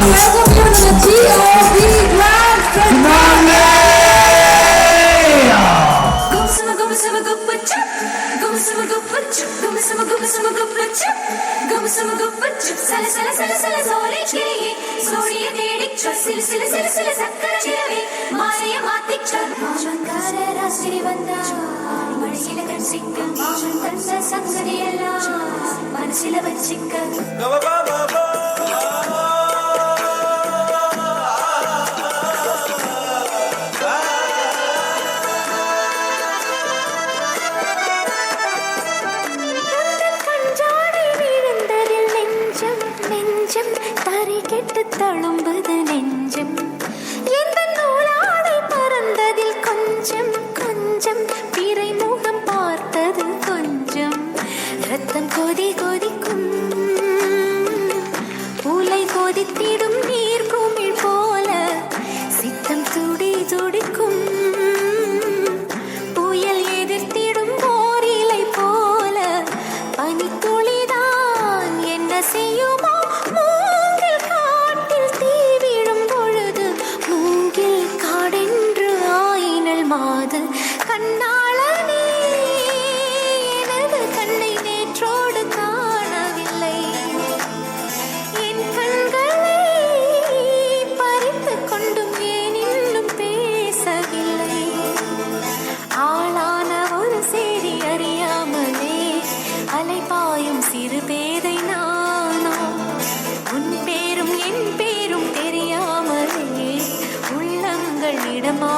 welcome you to the G.O.D. Grand Finale! മനസ്സില വച്ചിക്ക கெட்டு தழும்புது நெஞ்சம் எந்த நூலாடை பறந்ததில் கொஞ்சம் கொஞ்சம் பிறை முகம் பார்த்தது கொஞ்சம் ரத்தம் கொதி கொதிக்கும் பூலை கொதித்திடும் நீர் குமிழ் போல சித்தம் துடி துடிக்கும் புயல் எதிர்த்திடும் போரிலை போல பனித்துளிதான் என்ன செய்யுமோ மாது கண்ணாளனே எனது கண்ணை நேற்றோடு காணவில்லை என் கண்களை பறித்து கொண்டும் ஏன் இன்னும் பேசவில்லை ஆளான ஒரு செய்தி அறியாமலே அலைபாயும் சிறு பேதை நானோ உன் பேரும் என் பேரும் தெரியாமலே உள்ளங்கள் இடமா